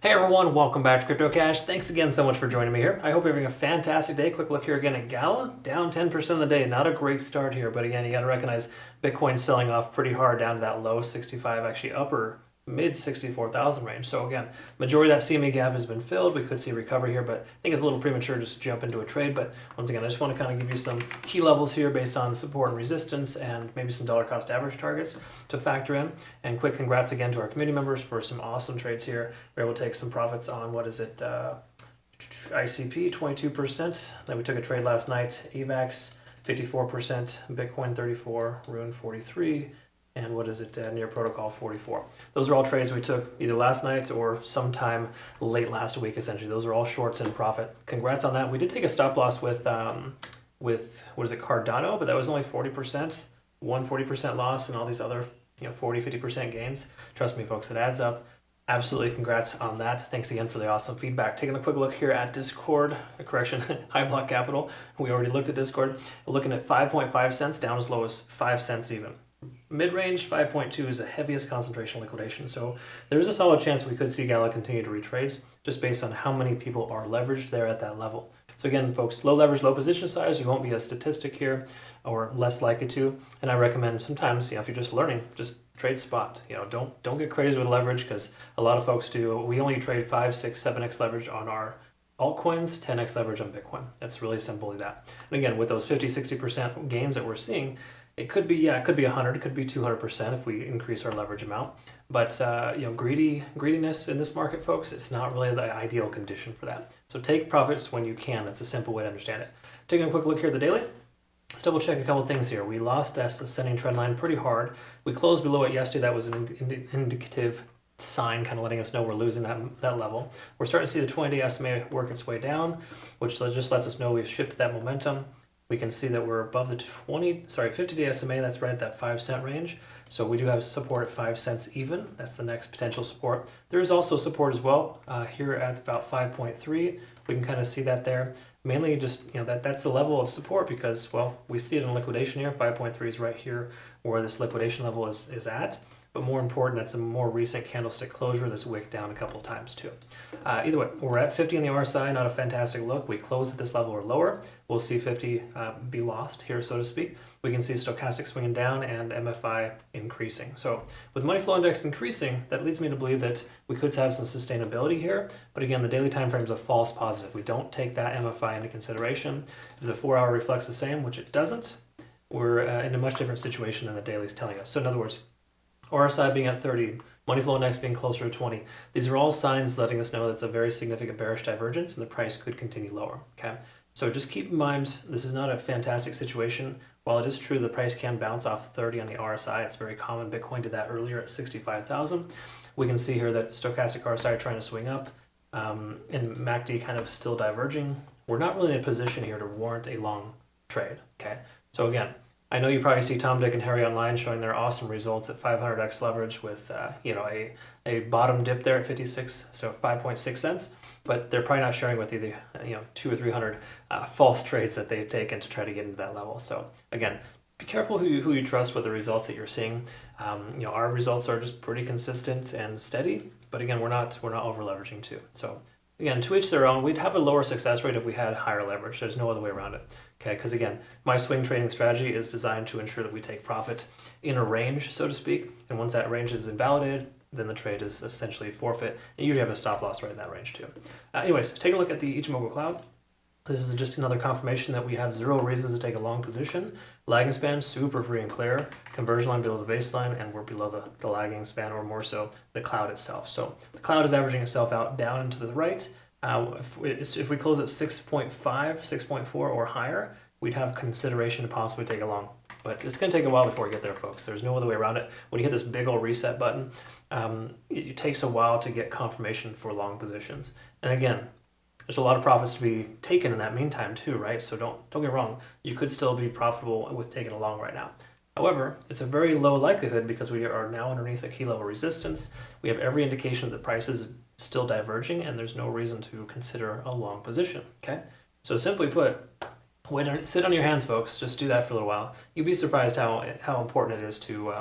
Hey everyone, welcome back to Crypto Cash. Thanks again so much for joining me here. I hope you're having a fantastic day. Quick look here again at Gala, down 10% of the day. Not a great start here, but again, you got to recognize Bitcoin selling off pretty hard down to that low 65, actually upper mid 64,000 range. So again, majority of that CME gap has been filled. We could see recovery here, but I think it's a little premature just to jump into a trade. But once again, I just want to kind of give you some key levels here based on support and resistance and maybe some dollar cost average targets to factor in. And quick congrats again to our community members for some awesome trades here. We're able to take some profits on, what is it, ICP 22%. Then we took a trade last night, AVAX 54%, Bitcoin 34, Rune 43, and what is it, Near Protocol 44. Those are all trades we took either last night or sometime late last week, essentially. Those are all shorts in profit. Congrats on that. We did take a stop loss with what is it, Cardano, but that was only 40%, 40% loss, and all these other 40, 50% gains. Trust me, folks, it adds up. Absolutely, congrats on that. Thanks again for the awesome feedback. Taking a quick look here at Discord, High Block Capital. We already looked at Discord. We're looking at 5.5 cents, down as low as 5 cents even. Mid-range, 5.2 is the heaviest concentration liquidation. So there's a solid chance we could see Gala continue to retrace just based on how many people are leveraged there at that level. So again, folks, low leverage, low position size, you won't be a statistic here or less likely to. And I recommend sometimes, if you're just learning, just trade spot. Don't get crazy with leverage because a lot of folks do. We only trade 5, 6, 7x leverage on our altcoins, 10x leverage on Bitcoin. That's really simply that. And again, with those 50, 60% gains that we're seeing, it could be 100, it could be 200% if we increase our leverage amount. But greediness in this market, folks, it's not really the ideal condition for that. So take profits when you can. That's a simple way to understand it. Taking a quick look here at the daily. Let's double check a couple of things here. We lost that ascending trend line pretty hard. We closed below it yesterday. That was an indicative sign kind of letting us know we're losing that level. We're starting to see the 20-day SMA work its way down, which just lets us know we've shifted that momentum. We can see that we're above the 50-day SMA. That's right at that 5 cent range. So we do have support at 5 cents even. That's the next potential support. There is also support as well here at about 5.3. We can kind of see that there. Mainly just, that's the level of support because, well, we see it in liquidation here. 5.3 is right here where this liquidation level is at. But more important, that's a more recent candlestick closure that's wicked down a couple of times too. Either way, we're at 50 on the RSI, not a fantastic look. We closed at this level or lower. We'll see 50 be lost here, so to speak. We can see stochastic swinging down and MFI increasing. So with money flow index increasing, that leads me to believe that we could have some sustainability here. But again, the daily time frame is a false positive. We don't take that MFI into consideration. If the 4-hour reflects the same, which it doesn't, we're in a much different situation than the daily is telling us. So in other words, RSI being at 30, money flow index being closer to 20. These are all signs letting us know that's a very significant bearish divergence and the price could continue lower. Okay, so just keep in mind this is not a fantastic situation. While it is true the price can bounce off 30 on the RSI, it's very common. Bitcoin did that earlier at 65,000. We can see here that stochastic RSI are trying to swing up and MACD kind of still diverging. We're not really in a position here to warrant a long trade. Okay, so again, I know you probably see Tom, Dick, and Harry online showing their awesome results at 500x leverage with a bottom dip there at 56, so 5.6 cents. But they're probably not sharing with you the 200 or 300 false trades that they've taken to try to get into that level. So again, be careful who you trust with the results that you're seeing. Our results are just pretty consistent and steady. But again, we're not over leveraging too. So again, to each their own. We'd have a lower success rate if we had higher leverage. There's no other way around it. Okay, because again, my swing trading strategy is designed to ensure that we take profit in a range, so to speak. And once that range is invalidated, then the trade is essentially forfeit. And you usually have a stop loss right in that range too. Anyways, take a look at the Ichimoku Cloud. This is just another confirmation that we have zero reasons to take a long position. Lagging span, super free and clear. Conversion line below the baseline, and we're below the lagging span, or more so, the cloud itself. So the cloud is averaging itself out down and to the right. If we close at 6.5, 6.4 or higher, we'd have consideration to possibly take a long. But it's going to take a while before we get there, folks. There's no other way around it. When you hit this big old reset button, it takes a while to get confirmation for long positions. And again, there's a lot of profits to be taken in that meantime too, right? So don't get wrong. You could still be profitable with taking a long right now. However, it's a very low likelihood because we are now underneath a key level resistance. We have every indication that the price is still diverging and there's no reason to consider a long position, okay? So simply put, sit on your hands, folks. Just do that for a little while. You'd be surprised how important it is to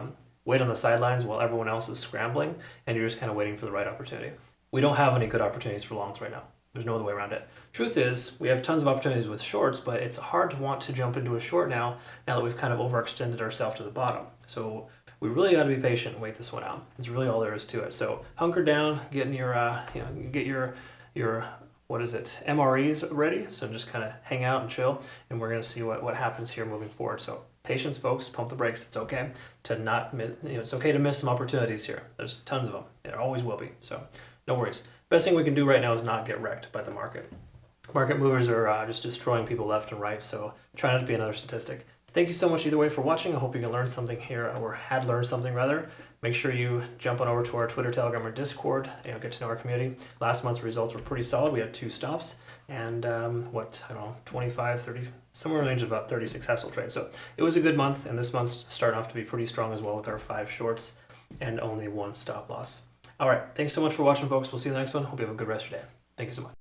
wait on the sidelines while everyone else is scrambling and you're just kind of waiting for the right opportunity. we don't have any good opportunities for longs right now. There's no other way around it. Truth is, we have tons of opportunities with shorts, but it's hard to want to jump into a short now that we've kind of overextended ourselves to the bottom. So we really got to be patient and wait this one out. That's really all there is to it. So hunker down, get in your, get your what is it, MREs ready. So just kind of hang out and chill, and we're going to see what happens here moving forward. So patience, folks. Pump the brakes. It's okay to not, it's okay to miss some opportunities here. There's tons of them. There always will be. So no worries. Best thing we can do right now is not get wrecked by the market. Market movers are just destroying people left and right. So try not to be another statistic. Thank you so much either way for watching. I hope you can learn something here, or had learned something rather. Make sure you jump on over to our Twitter, Telegram, or Discord, get to know our community. Last month's results were pretty solid. We had 2 stops and 25, 30, somewhere in the range of about 30 successful trades. So it was a good month, and this month's starting off to be pretty strong as well with our 5 shorts and only 1 stop loss. All right, thanks so much for watching, folks. We'll see you in the next one. Hope you have a good rest of your day. Thank you so much.